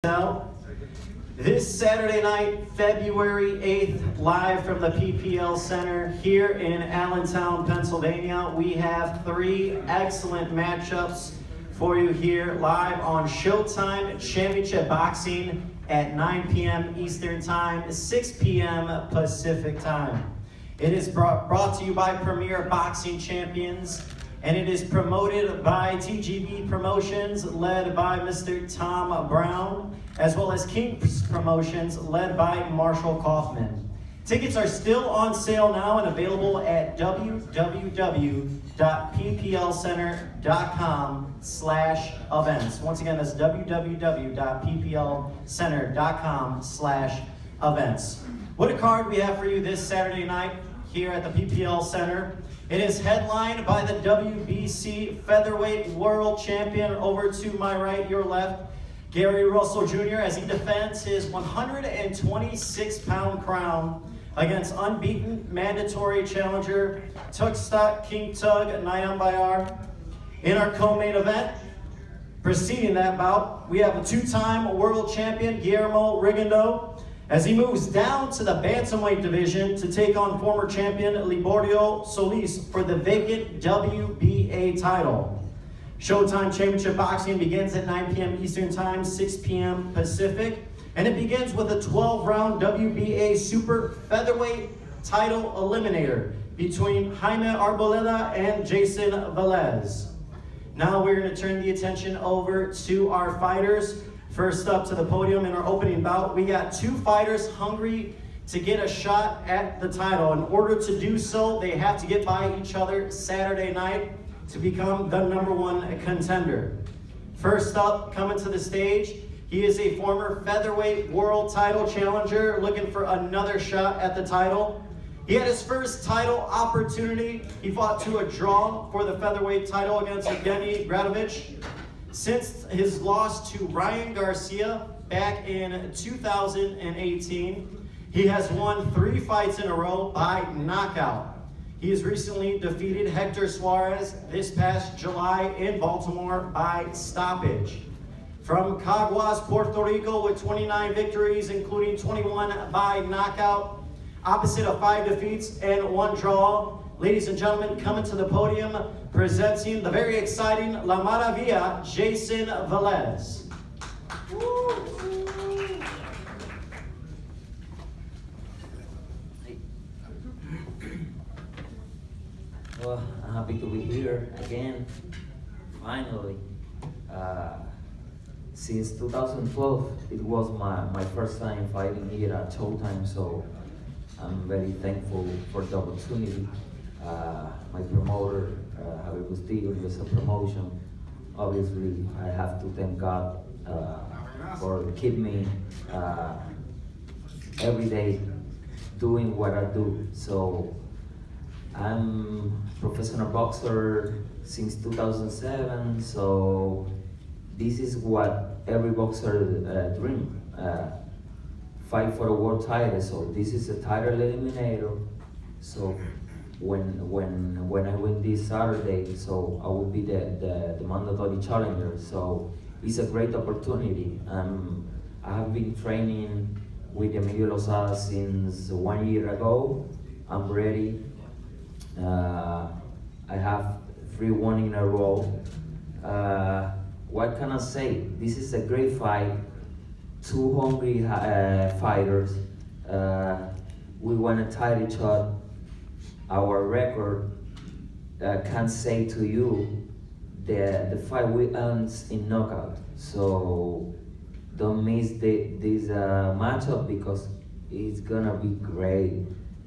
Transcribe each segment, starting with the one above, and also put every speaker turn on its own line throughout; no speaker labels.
Now, this Saturday night, February 8th, live from the PPL Center here in Allentown, Pennsylvania, we have three excellent matchups for you here live on Showtime Championship Boxing at 9 p.m. Eastern Time, 6 p.m. Pacific Time. It is brought to you by Premier Boxing Champions, and it is promoted by TGB Promotions, led by Mr. Tom Brown, as well as King's Promotions, led by Marshall Kaufman. Tickets are still on sale now and available at www.pplcenter.com/events. Once again, that's www.pplcenter.com/events. What a card we have for you this Saturday night here at the PPL Center. It is headlined by the WBC Featherweight World Champion, over to my right, your left, Gary Russell Jr., as he defends his 126-pound crown against unbeaten mandatory challenger Tugstogt Nyambayar. In our co-main event, preceding that bout, we have a two-time world champion Guillermo Rigondeaux, as he moves down to the bantamweight division to take on former champion Liborio Solis for the vacant WBA title. Showtime Championship Boxing begins at 9 p.m. Eastern Time, 6 p.m. Pacific, and it begins with a 12-round WBA Super Featherweight title eliminator between Jaime Arboleta and Jayson Velez. Now we're going to turn the attention over to our fighters. First up to the podium in our opening bout, we got two fighters hungry to get a shot at the title. In order to do so, they have to get by each other Saturday night to become the #1 contender. First up, coming to the stage, he is a former featherweight world title challenger looking for another shot at the title. He had his first title opportunity. He fought to a draw for the featherweight title against Guillermo. Since his loss to Ryan Garcia back in 2018, he has won 3 fights in a row by knockout. He has recently defeated Hector Suarez this past July in Baltimore by stoppage. From Caguas, Puerto Rico, with 29 victories, including 21 by knockout, opposite of 5 defeats and 1 draw. Ladies and gentlemen, coming to the podium, presenting the very exciting La Maravilla, Jayson Velez.
Well, I'm happy to be here again, finally. Since 2012, it was my first time fighting here at Showtime, so I'm very thankful for the opportunity. My promoter, Javier Bustillo, was a promotion. Obviously, I have to thank God for keeping me every day doing what I do. So I'm a professional boxer since 2007, so this is what every boxer dreams. Fight for a world title, so this is a title eliminator. So when I win this Saturday, so I will be the mandatory challenger. So it's a great opportunity. I have been training with Emilio Lozada since 1 year ago. I'm ready. I have 3-1 in a row. What can I say? This is a great fight. 2 hungry fighters. We want a title shot. Our record can say to you the fight we earned in knockout. So don't miss this matchup, because it's gonna be great.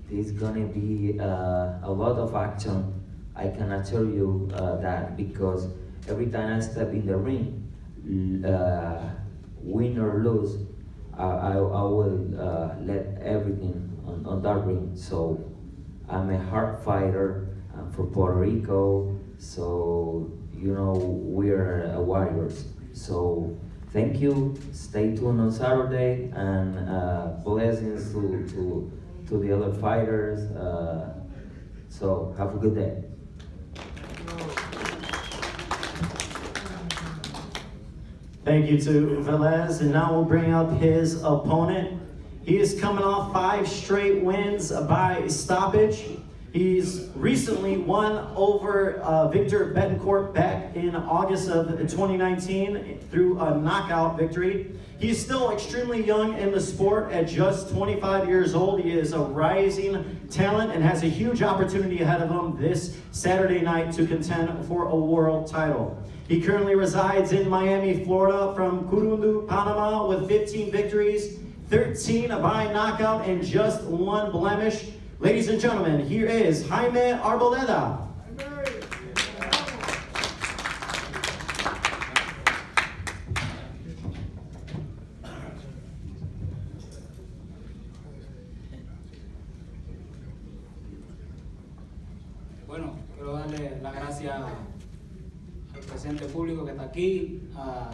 It's gonna be a lot of action. I can assure you that, because every time I step in the ring, win or lose, I will let everything on that ring. So I'm a hard fighter. I'm from Puerto Rico, so you know we're warriors. So thank you. Stay tuned on Saturday, and blessings to the other fighters. So have a good day.
Thank you to Velez, and now we'll bring up his opponent. He is coming off 5 straight wins by stoppage. He's recently won over Victor Betancourt back in August of 2019 through a knockout victory. He's still extremely young in the sport at just 25 years old. He is a rising talent and has a huge opportunity ahead of him this Saturday night to contend for a world title. He currently resides in Miami, Florida from Rigondeaux, Panama with 15 victories, 13 by knockout, and just 1 blemish. Ladies and gentlemen, here is Jaime Arboleta.
Bueno, quiero darle las gracias al presente público que está aquí, a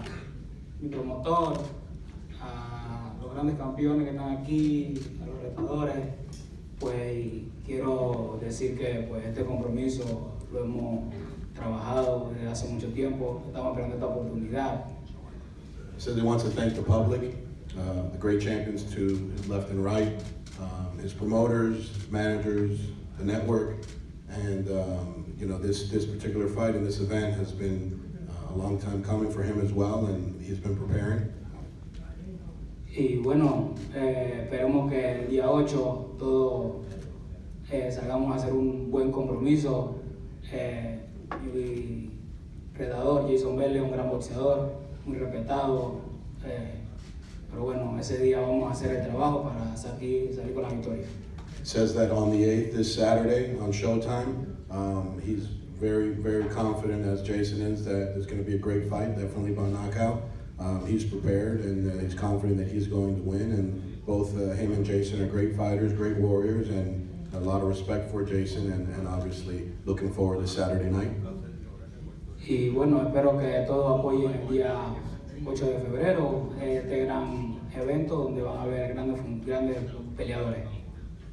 mi promotor, a los grandes campeones que están aquí, a los retadores. Pues quiero decir que pues, este compromiso lo hemos trabajado desde hace mucho tiempo, estamos esperando esta oportunidad.
So he wants to thank the public, the great champions to his left and right, his promoters, managers, the network, and you know this particular fight and this event has been a long time coming for him as well, and he's been preparing.
Y bueno, esperemos que el día 8 todos salgamos a hacer un buen compromiso. Mi retador, Jayson Velez, un gran boxeador, muy respetado. Pero bueno, ese día vamos a hacer el trabajo para salir con la victoria.
Says that on the 8th, this Saturday on Showtime, he's very, very confident, as Jayson is, that there's going to be a great fight, definitely by knockout. He's prepared and he's confident that he's going to win, and both him and Jayson are great fighters, great warriors, and a lot of respect for Jayson, and obviously looking forward to Saturday night.
Y bueno, espero que todos apoyen el día 8 de febrero este gran evento donde van a haber grandes peleadores.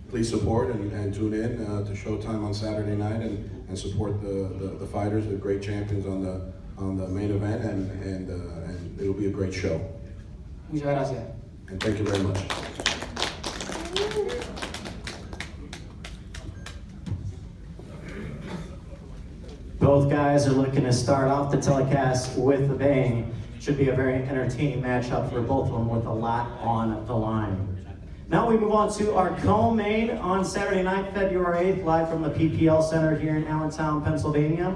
Please support and tune in to Showtime on Saturday night and support the fighters, the great champions on the main event, and it'll be a great show.
Muchas gracias.
And thank you very much.
Both guys are looking to start off the telecast with a bang. Should be a very entertaining matchup for both of them with a lot on the line. Now we move on to our co-main on Saturday night, February 8th, live from the PPL Center here in Allentown, Pennsylvania.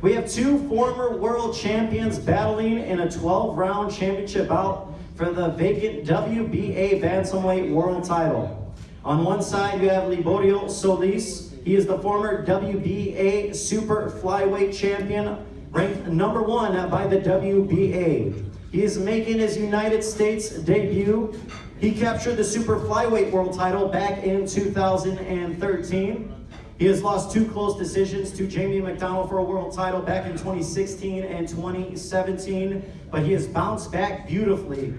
We have 2 former world champions battling in a 12-round championship bout for the vacant WBA bantamweight world title. On one side, you have Liborio Solis. He is the former WBA super flyweight champion, ranked number 1 by the WBA. He is making his United States debut. He captured the super flyweight world title back in 2013. He has lost 2 close decisions to Jamie McDonald for a world title back in 2016 and 2017, but he has bounced back beautifully,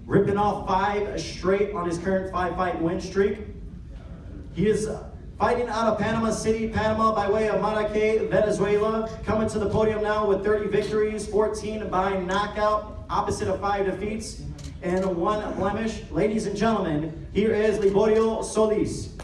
ripping off 5 straight on his current 5-fight win streak. He is fighting out of Panama City, Panama by way of Maracay, Venezuela, coming to the podium now with 30 victories, 14 by knockout, opposite of 5 defeats, and 1 blemish. Ladies and gentlemen, here is Liborio Solis.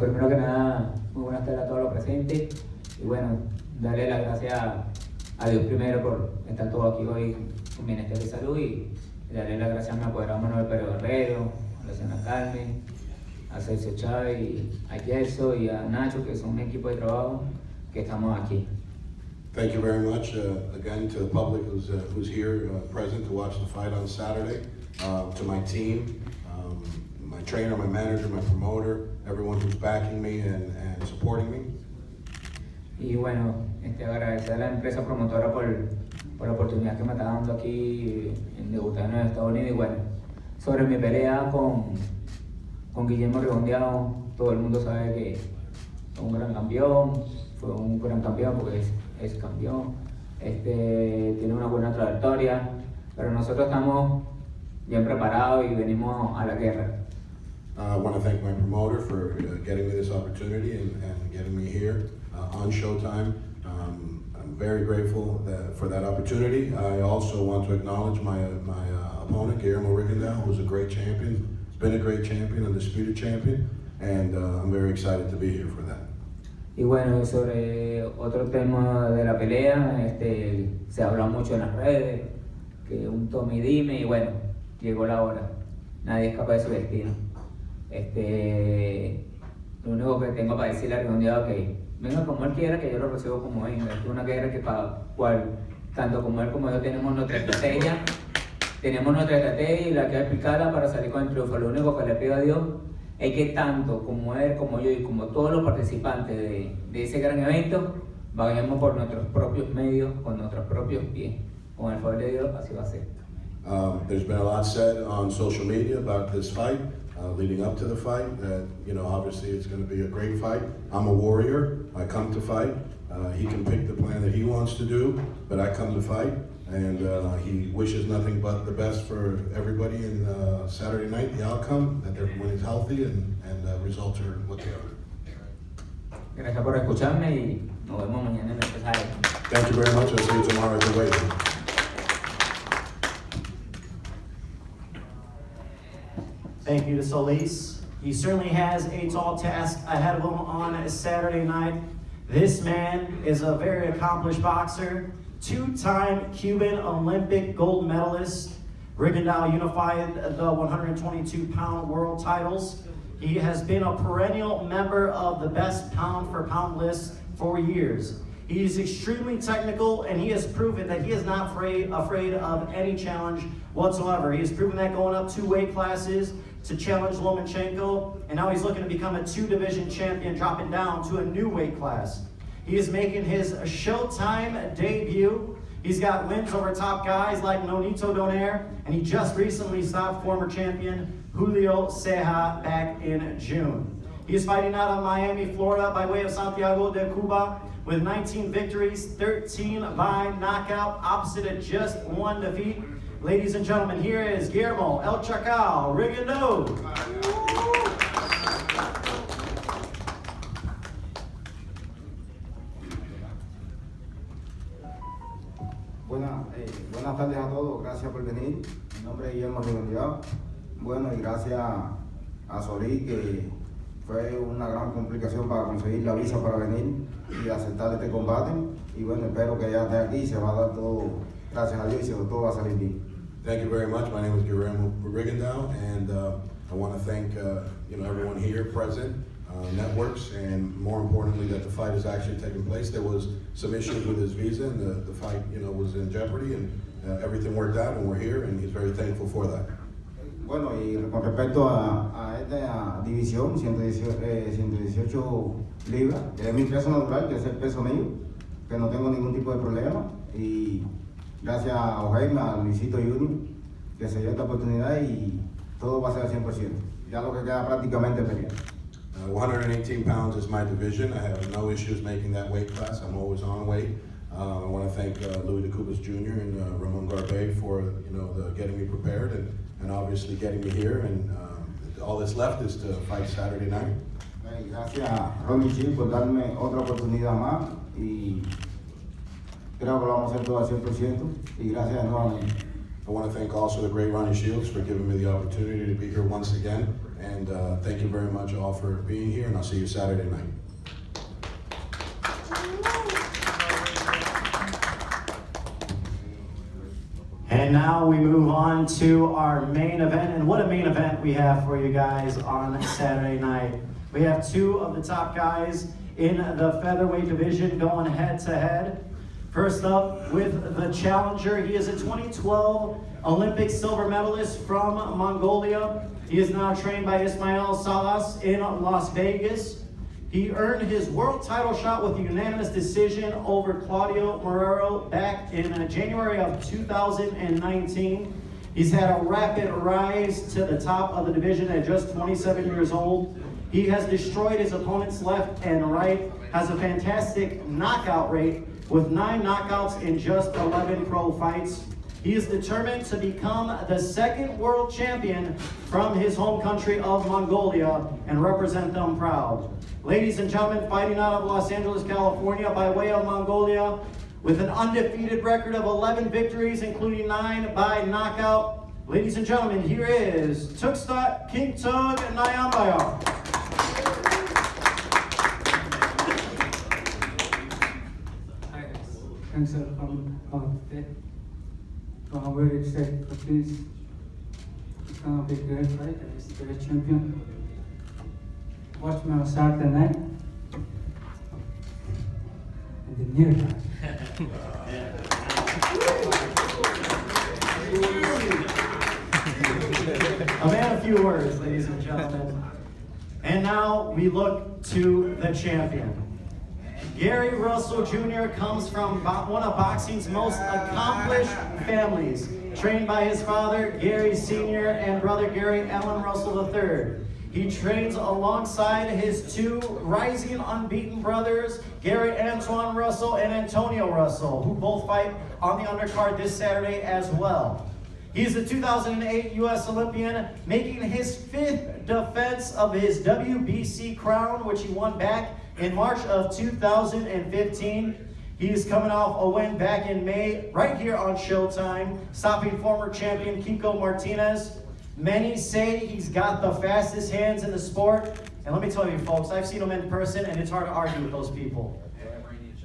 Primero que nada, muy buenas tardes a todos los presentes y bueno, darle las gracias a Dios primero por estar todos aquí hoy en bienestar de salud y darle las gracias a mi apoderado Manuel Pérez Guerrero, a la señora Carmen, a Sergio Chávez, y a Jayson y a Nacho, que son un equipo de trabajo que estamos aquí.
Thank you very much again to the public who's here present to watch the fight on Saturday, to my team, my trainer, my manager, my promoter, everyone who's backing me and supporting me.
Y bueno, agradecer a la empresa promotora por la oportunidad que me está dando aquí en debutar en los Estados Unidos. Y bueno, sobre mi pelea con Guillermo Rigondeaux, todo el mundo sabe que fue un gran campeón, porque es campeón, tiene una buena trayectoria, pero nosotros estamos bien preparados y venimos a la guerra.
I want to thank my promoter for getting me this opportunity and getting me here on Showtime. I'm very grateful for that opportunity. I also want to acknowledge my opponent, Guillermo, who's a great champion. He's been a great champion, undisputed champion, and I'm very excited to be here for that.
Y bueno, sobre otro tema de la pelea, se habla mucho en las redes, que un tome y dime, y bueno, llegó la hora. Nadie escapa de su destino. Lo único que tengo para decirle a Rigondeaux es que venga como él quiera, que yo lo recibo como venga. Es una guerra que para cual, tanto como él como yo tenemos nuestra estrategia y la que explicarla para salir con el triunfo. Lo único que le pido a Dios es que tanto como él, como yo y como todos los participantes de ese gran evento, vayamos por nuestros propios medios, con nuestros propios pies. Con el favor de Dios, así va a ser.
There's been a lot said on social media about this fight, leading up to the fight, that, obviously it's going to be a great fight. I'm a warrior. I come to fight. He can pick the plan that he wants to do, but I come to fight, and he wishes nothing but the best for everybody in Saturday night, the outcome, that everyone is healthy and results are what they are.
Gracias por escucharme y nos vemos mañana en el pesaje.
Thank you very much. I'll see you tomorrow at the weight.
Thank you to Solis. He certainly has a tall task ahead of him on Saturday night. This man is a very accomplished boxer, two-time Cuban Olympic gold medalist. Rigondeaux unified the 122-pound world titles. He has been a perennial member of the best pound-for-pound list for years. He is extremely technical, and he has proven that he is not afraid of any challenge whatsoever. He has proven that going up 2 weight classes to challenge Lomachenko, and now he's looking to become a 2-division champion, dropping down to a new weight class. He is making his Showtime debut. He's got wins over top guys like Nonito Donaire, and he just recently stopped former champion Julio Ceja back in June. He is fighting out of Miami, Florida by way of Santiago de Cuba with 19 victories, 13 by knockout, opposite of just 1 defeat. Ladies and gentlemen, here is Guillermo El Chacal Rigondeaux.
Buenas tardes a todos, gracias por venir. Mi nombre es Guillermo Rigondeaux. Bueno, y gracias a Solis, que fue una gran complicación para conseguir la visa para venir y aceptar este combate. Y bueno, espero que ya esté aquí y se va a dar todo, gracias a Dios, y todo va a salir bien.
Thank you very much. My name is Guillermo Rigondeaux, and I want to thank everyone here present, networks, and more importantly that the fight is actually taking place. There was some issues with his visa, and the fight was in jeopardy, and everything worked out, and we're here, and he's very thankful for that.
Bueno, y con respecto a esta división, 118 libras, que es mi peso natural, que es el peso mío, que no tengo ningún tipo de problema, y gracias a Jaime, a Luisito Junior, que se dio esta oportunidad y todo va a ser al 100%. Ya lo que queda prácticamente pelear.
118 pounds is my division. I have no issues making that weight class. I'm always on weight. I want to thank Louis de Cubas Jr. and Ramon Garbe for getting me prepared and obviously getting me here. And all that's left is to fight Saturday night.
Gracias a Ronnie Chill por darme otra oportunidad más y creo que lo vamos a hacer todo al 100% y gracias nuevamente.
I want to thank also the great Ronnie Shields for giving me the opportunity to be here once again. And thank you very much all for being here, and I'll see you Saturday night.
And now we move on to our main event, and what a main event we have for you guys on Saturday night. We have 2 of the top guys in the featherweight division going head to head. First up with the challenger, he is a 2012 Olympic silver medalist from Mongolia. He is now trained by Ismael Salas in Las Vegas. He earned his world title shot with a unanimous decision over Claudio Marrero back in January of 2019. He's had a rapid rise to the top of the division at just 27 years old. He has destroyed his opponents left and right, has a fantastic knockout rate with 9 knockouts in just 11 pro fights. He is determined to become the second world champion from his home country of Mongolia and represent them proud. Ladies and gentlemen, fighting out of Los Angeles, California by way of Mongolia, with an undefeated record of 11 victories, including 9 by knockout. Ladies and gentlemen, here is Tugstogt Nyambayar.
Hi guys, thanks for coming out today. So I'm very excited for this. It's gonna be a great fight and it's a great champion. Watch me on Saturday night. And the new time.
A man of few words, ladies and gentlemen. And now we look to the champion. Gary Russell Jr. comes from one of boxing's most accomplished families, trained by his father, Gary Sr., and brother Gary Allen Russell III. He trains alongside his two rising unbeaten brothers, Gary Antoine Russell and Antonio Russell, who both fight on the undercard this Saturday as well. He is a 2008 U.S. Olympian, making his 5th defense of his WBC crown, which he won back in March of 2015. He is coming off a win back in May, right here on Showtime, stopping former champion Kiko Martinez. Many say he's got the fastest hands in the sport. And let me tell you folks, I've seen him in person and it's hard to argue with those people.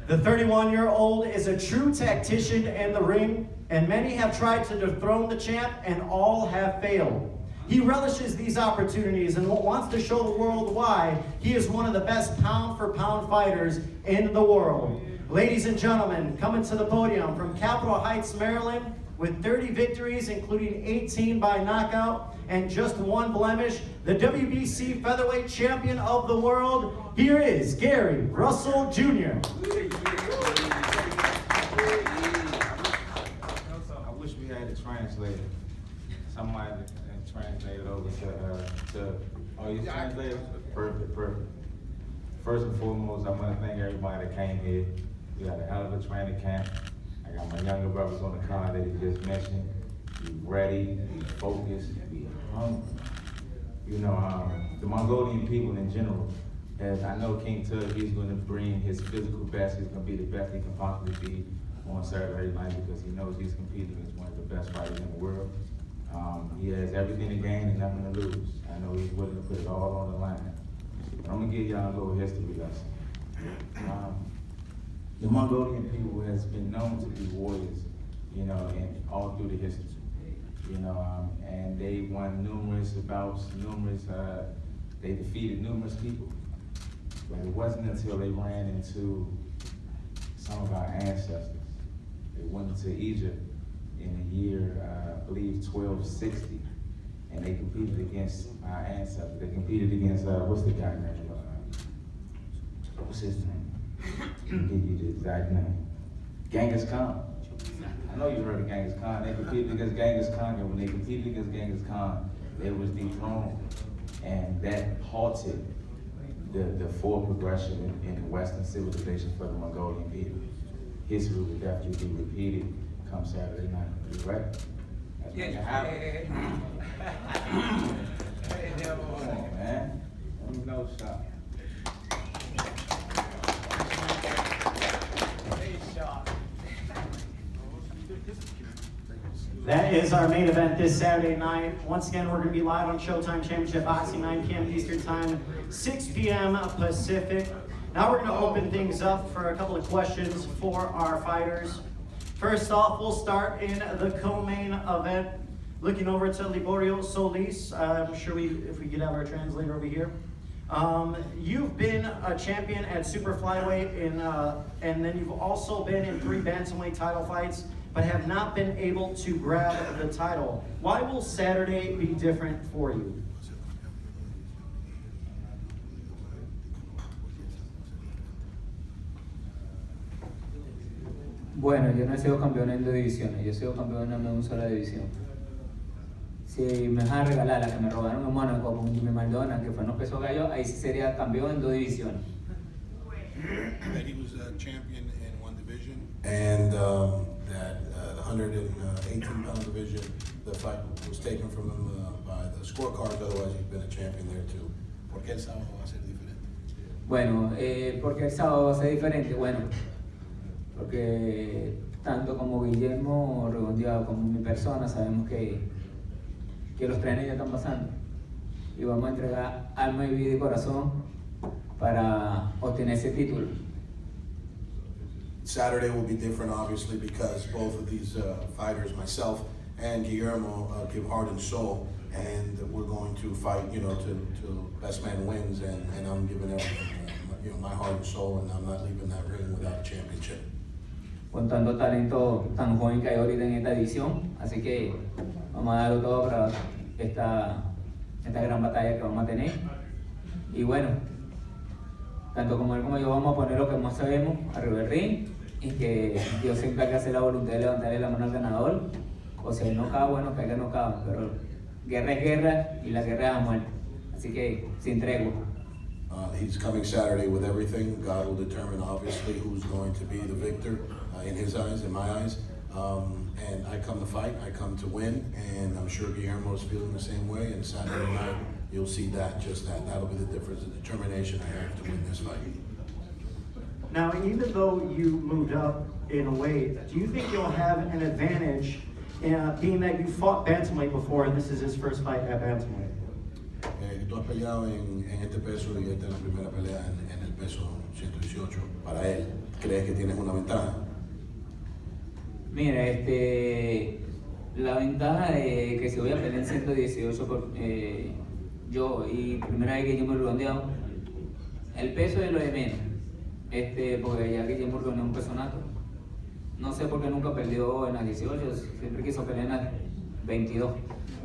The 31-year-old is a true tactician in the ring, and many have tried to dethrone the champ and all have failed. He relishes these opportunities and wants to show the world why he is one of the best pound-for-pound fighters in the world. Ladies and gentlemen, coming to the podium from Capitol Heights, Maryland, with 30 victories, including 18 by knockout and just 1 blemish, the WBC featherweight champion of the world, here is Gary Russell Jr.
I wish we had a translator. Somebody that translated over to oh, you translated? Perfect. First and foremost, I want to thank everybody that came here. We had a hell of a training camp. I got my younger brothers on the card that he just mentioned. Be ready, be focused, be hungry. You know, the Mongolian people in general, as I know King Tug, he's going to bring his physical best. He's going to be the best he can possibly be on Saturday night because he knows he's competing against one of the best fighters in the world. He has everything to gain and nothing to lose. I know he's willing to put it all on the line. But I'm going to give y'all a little history lesson. The Mongolian people has been known to be warriors, you know, and all through the history, you know, and they won numerous bouts, they defeated numerous people. But it wasn't until they ran into some of our ancestors. They went into Egypt in the year, I believe, 1260, and they competed against our ancestors. They competed against, what's the guy name? What's his name? I'll give you the exact name. Genghis Khan. I know you heard of Genghis Khan. They competed against Genghis Khan, and when they competed against Genghis Khan, they was dethroned. And that halted the forward progression in Western civilization for the Mongolian people. History will definitely be repeated come Saturday night. You right? That's what happened. Come on, man. Let me know, shot.
That is our main event this Saturday night. Once again, we're going to be live on Showtime Championship Boxing, 9 p.m. Eastern Time, 6 p.m. Pacific. Now we're going to open things up for a couple of questions for our fighters. First off, we'll start in the co-main event. Looking over to Liborio Solis. I'm sure if we could have our translator over here. You've been a champion at super flyweight and then you've also been in 3 bantamweight title fights, but have not been able to grab the title. Why will Saturday be different for you?
Bueno, yo no he sido campeón en 2 divisiones, yo he sido campeón en una sola división. Si me vas a regalar la que me robaron en Mónaco con Jimmy Maldonado, que fue en los pesos gallos, ahí sí sería campeón en 2 divisiones.
That he was a champion in 1 division, and that the 118-pound division. The fight was taken from him by the scorecards, otherwise he's been a champion there too. ¿Por qué el sábado va a ser diferente?
Bueno, ¿por qué el sábado va a ser diferente? Bueno, porque tanto como Guillermo, Rigondeaux, como mi persona, sabemos que los trenes ya están pasando y vamos a entregar alma y vida y corazón para obtener ese título.
Saturday will be different, obviously, because both of these fighters, myself and Guillermo, give heart and soul, and we're going to fight, to best man wins, and I'm giving everything, my heart and soul, and I'm not leaving that ring without a championship.
Con tanto talento tan joven que hay ahorita en esta edición, así que vamos a darlo todo para esta gran batalla que vamos a tener. Y bueno, tanto como él como yo vamos a poner lo que más sabemos arriba del ring y que Dios se encargue de hacer la voluntad de levantarle la mano al ganador, o sea, no cae, bueno, caiga no cae, pero guerra es guerra y la guerra es a muerte, así que sin tregua.
He's coming Saturday with everything. God will determine, obviously, who's going to be the victor in his eyes, in my eyes. And I come to fight, I come to win, and I'm sure Guillermo is feeling the same way. And Saturday night, you'll see that, just that. That'll be the difference, the determination I have to win this fight.
Now, even though you moved up in a weight, do you think you'll have an advantage being that you fought bantamweight before and this is his first fight at bantamweight?
Tú has peleado en este peso y esta es la primera pelea en el peso 118. Para él, ¿crees que tienes una ventaja?
Mira, la ventaja de que si voy a pelear en 118 yo y primera vez que Guillermo Rigondeaux, el peso es lo de menos, porque ya Guillermo Rigondeaux es un peso nato. No sé por qué nunca perdió en las 18, siempre quiso pelear en las 22.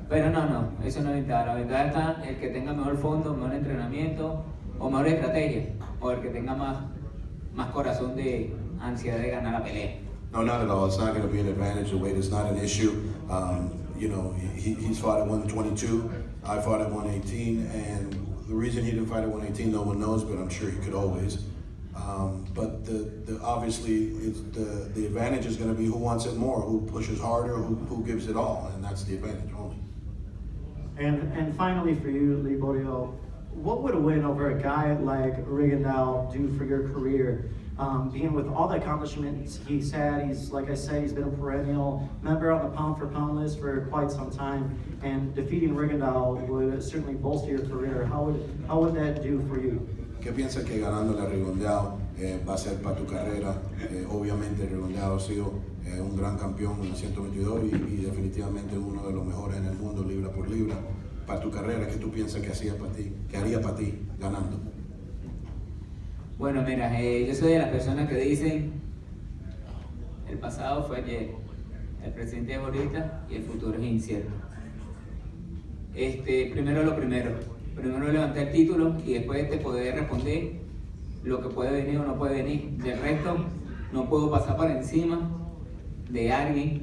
Pero no, eso no es ventaja. La ventaja está el que tenga mejor fondo, mejor entrenamiento o mejor estrategia, o el que tenga más corazón de ansiedad de ganar la pelea.
No, not at all. It's not going to be an advantage. The weight is not an issue. He's fought at 122. I fought at 118, and the reason he didn't fight at 118, no one knows, but I'm sure he could always. But obviously, the advantage is going to be who wants it more, who pushes harder, who gives it all, and that's the advantage only.
And finally for you, Liborio, what would a win over a guy like Rigondeaux do for your career? Being with all the accomplishments he's had, like I said, he's been a perennial member on the pound for pound list for quite some time, and defeating Rigondeaux would certainly bolster your career. How would that do for you?
¿Qué piensas que ganándole a Rigondeaux va a ser para tu carrera? Obviamente Rigondeaux ha sido un gran campeón en el 122 y definitivamente uno de los mejores en el mundo libra por libra. Para tu carrera, ¿qué tú piensas que haría para ti ganando?
Bueno, mira, yo soy de las personas que dicen el pasado fue ayer, el presente es ahorita y el futuro es incierto. Primero levantar el título y después poder responder lo que puede venir o no puede venir. Del resto, no puedo pasar por encima de alguien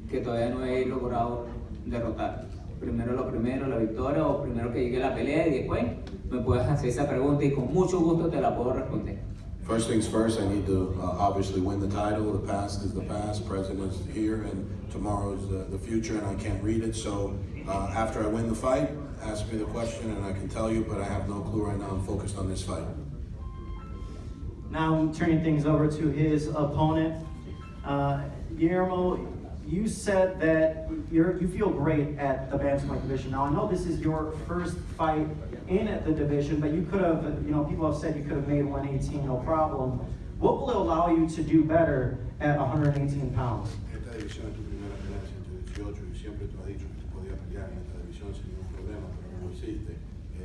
que todavía no he logrado derrotar. Primero la victoria, o primero que llegue la pelea y después me puedes hacer esa pregunta y con mucho gusto te la puedo responder.
First things first, I need to obviously win the title. The past is the past, present is here, and tomorrow is the future, and I can't read it. So after I win the fight, ask me the question and I can tell you, but I have no clue right now. I'm focused on this fight.
Now I'm turning things over to his opponent. Guillermo, you said that you feel great at the bantamweight division. Now I know this is your first fight in the division, but you could have, people have said you could have made 118 no problem. What will it allow you to do better at 118 pounds?
Esta división es tu primera pelea en 118 y siempre tú has dicho que tú podías pelear en esta división sin ningún problema, pero no lo hiciste.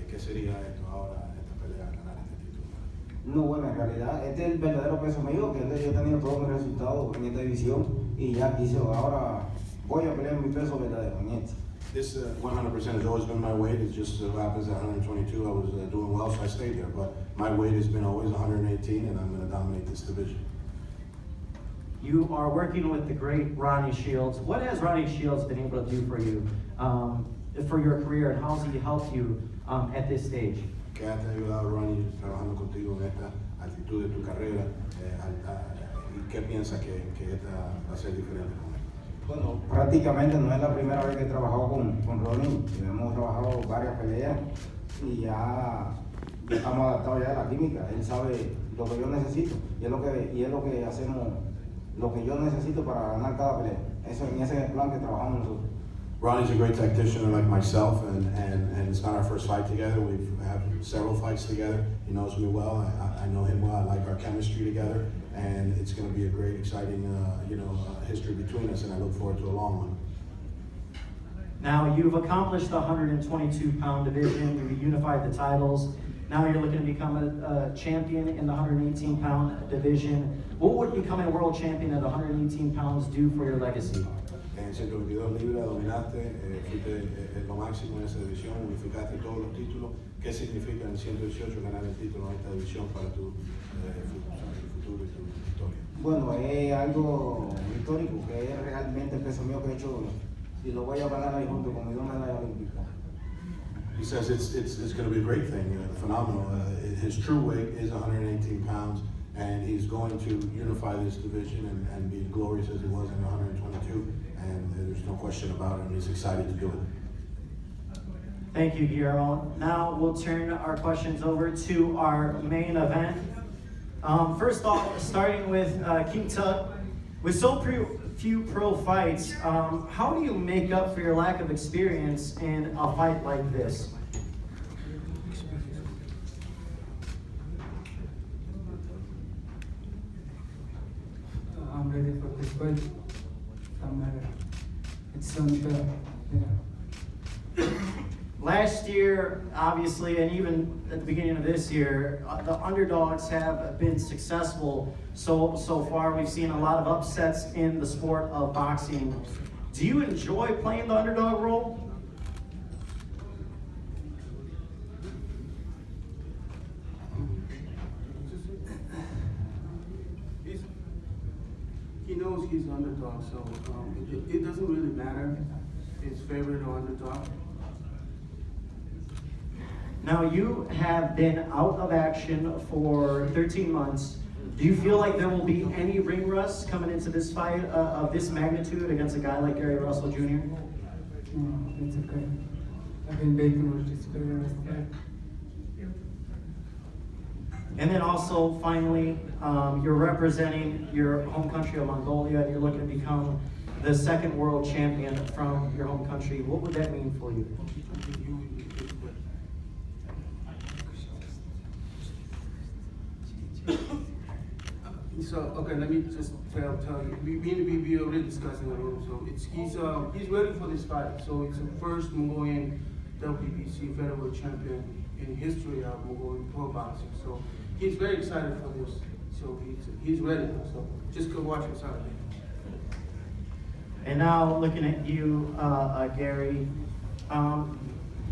¿Qué sería esto ahora, esta pelea, ganar este título?
No, bueno, en realidad este es el verdadero peso mío, que yo he tenido todos mis resultados en esta división y ya quise, ahora voy a pelear mi peso verdadero en este.
This 100% has always been my weight. It just so happens at 122 I was doing well, so I stayed there. But my weight has been always 118, and I'm going to dominate this division.
You are working with the great Ronnie Shields. What has Ronnie Shields been able to do for you, for your career, and how has he helped you at this stage?
¿Qué te ha ayudado Ronnie trabajando contigo en esta actitud de tu carrera? ¿Y qué piensas que esta va a ser diferente con él?
Bueno, prácticamente no es la primera vez que he trabajado con Ronnie. Hemos trabajado varias peleas y ya estamos adaptados ya a la química. Él sabe lo que yo necesito y es lo que hacemos, lo que yo necesito para ganar cada pelea. Eso en ese plan que trabajamos nosotros.
Ronnie's a great tactician like myself, and it's not our first fight together. We've had several fights together. He knows me well. I know him well. I like our chemistry together, and it's going to be a great, exciting, history between us. And I look forward to a long one.
Now, you've accomplished the 122-pound division. You've unified the titles. Now you're looking to become a champion in the 118-pound division. What would becoming a world champion at 118 pounds do for your legacy?
En 122 libras dominaste, fuiste lo máximo en esa división, unificaste todos los títulos. ¿Qué significa en 118 ganar el título en esta división para tu futuro y tu historia?
Bueno, es algo histórico, que es realmente el peso mío que he hecho y lo voy a ganar ahí junto con mi dos medallas olímpicas.
He says it's going to be a great thing, phenomenal. His true weight is 118 pounds, and he's going to unify this division and be glorious as he was in 122. And there's no question about it. And he's excited to do it.
Thank you, Guillermo. Now we'll turn our questions over to our main event. First off, starting with King Tug. With so few pro fights, how do you make up for your lack of experience in a fight like this?
I'm ready for this fight. It's unfair. Yeah.
Last year, obviously, and even at the beginning of this year, the underdogs have been successful so far. We've seen a lot of upsets in the sport of boxing. Do you enjoy playing the underdog role?
He knows he's underdog, so it doesn't really matter if it's favorite or underdog.
Now, you have been out of action for 13 months. Do you feel like there will be any ring rust coming into this fight of this magnitude against a guy like Gary Russell Jr.?
No, it's okay. I've been waiting for this career.
And then also, finally, you're representing your home country of Mongolia. You're looking to become the second world champion from your home country. What would that mean for you?
So okay, let me just tell you. We already discussed in the room. So he's ready for this fight. So it's the first Mongolian WBC featherweight champion in history of Mongolian pro boxing. So he's very excited for this. So he's ready. So just go watch him Saturday.
And now looking at you, Gary,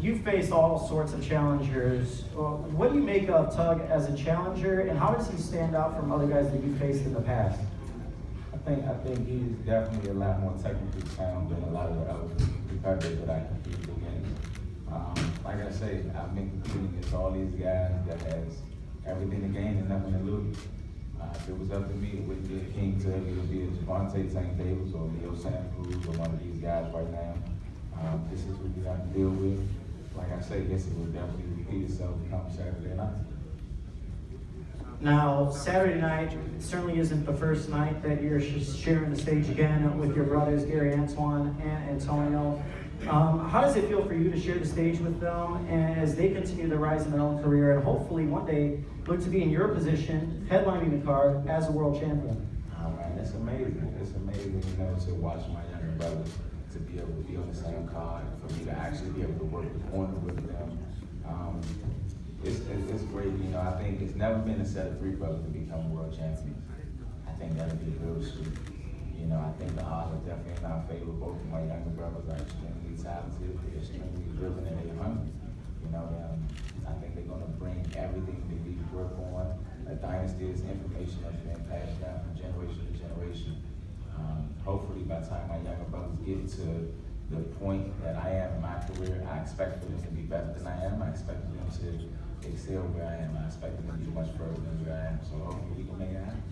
you've faced all sorts of challengers. What do you make of Tug as a challenger, and how does he stand out from other guys that you've faced in the past?
I think he's definitely a lot more technically sound than a lot of the other competitors that I compete against. Like I say, I've been competing against all these guys that has everything to gain and nothing to lose. If it was up to me, it wouldn't be a King Tug, it would be a Javante St. Davis or Leo Santa Cruz or one of these guys right now. This is what we have to deal with. Like I say, yes, it will definitely repeat itself come Saturday night.
Now, Saturday night certainly isn't the first night that you're sharing the stage again with your brothers, Gary Antoine and Antonio. How does it feel for you to share the stage with them as they continue to rise in their own career and hopefully one day look to be in your position, headlining the card as a world champion?
Oh man, it's amazing. It's amazing, to watch my younger brothers, to be able to be on the same card, for me to actually be able to work the corner with them. It's great, I think it's never been a set of three brothers to become world champions. I think that'd be real sweet. I think the odds are definitely in our favor. Both of my younger brothers are extremely talented, they're extremely driven, and they're hungry. I think they're gonna bring everything that we work on. A dynasty is information that's been passed down from generation to generation. Hopefully by the time my younger brothers get to the point that I am in my career, I expect for them to be better than I am. I expect them to excel where I am. I expect them to be much further than where I am. So hopefully we can make it happen.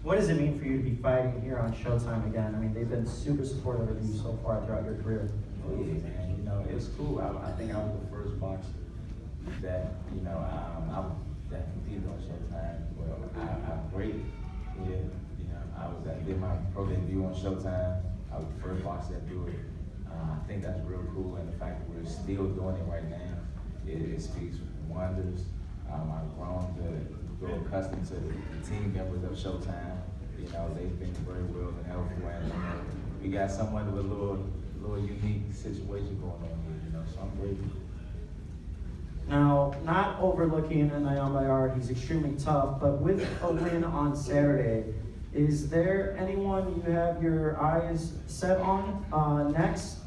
What does it mean for you to be fighting here on Showtime again? I mean, they've been super supportive of you so far throughout your career.
Oh yeah, man. You know, it's cool. I think I was the first boxer that that competed on Showtime. Well, I graded. Yeah, you know, I did my pro debut on Showtime. I was the first boxer to do it. I think that's real cool, and the fact that we're still doing it right now, it speaks wonders. I've grown to grow accustomed to the team members of Showtime. You know, they've been very well and helpful, and you know, we got somewhat of a little unique situation going on here. You know, so I'm grateful.
Now, not overlooking Nyambayar, he's extremely tough, but with a win on Saturday, is there anyone you have your eyes set on next?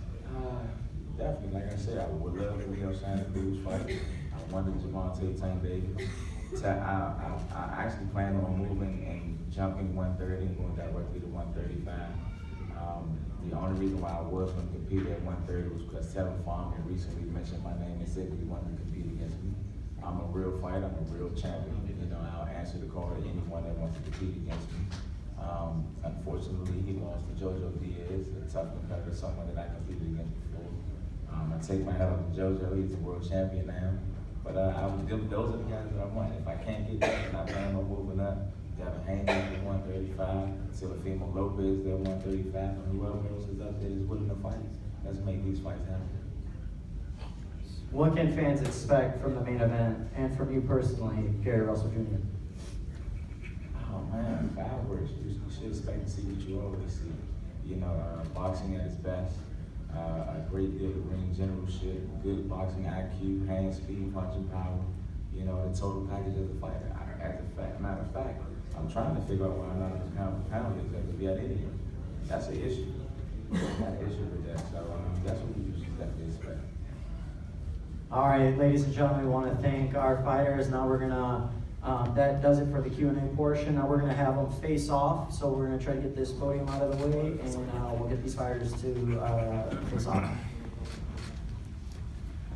Definitely, like I said, I would love to be on Santa Cruz fight. I wanted Javante Tank Davis. I actually plan on moving and jumping 130 and going directly to 135. The only reason why I was going to compete at 130 was because Tevin Farmer recently mentioned my name and said he wanted to compete against me. I'm a real fighter, I'm a real champion. You know, I'll answer the call to anyone that wants to compete against me. Unfortunately, he lost to Jojo Diaz, a tough competitor, someone that I competed against before. I take my hat off to Jojo, he's a world champion now. But those are the guys that I want. If I can't get that, then I plan on moving up. Devin Haney at 135, Teofimo Lopez at 135, and whoever else is up there is willing to fight. Let's make these fights happen.
What can fans expect from the main event and from you personally, Gary Russell Jr.?
Oh man, fireworks. You should expect to see what you always see. You know, boxing at its best, a great deal of ring generalship, good boxing IQ, hand speed, punching power. You know, the total package as a fighter. Matter of fact, I'm trying to figure out why I'm not as pound for pound as to be at any. That's an issue. Got an issue with that. So that's what we should definitely expect.
All right, ladies and gentlemen, we want to thank our fighters. Now we're gonna, that does it for the Q&A portion. Now we're gonna have them face off. So we're gonna try to get this podium out of the way, and we'll get these fighters to face off.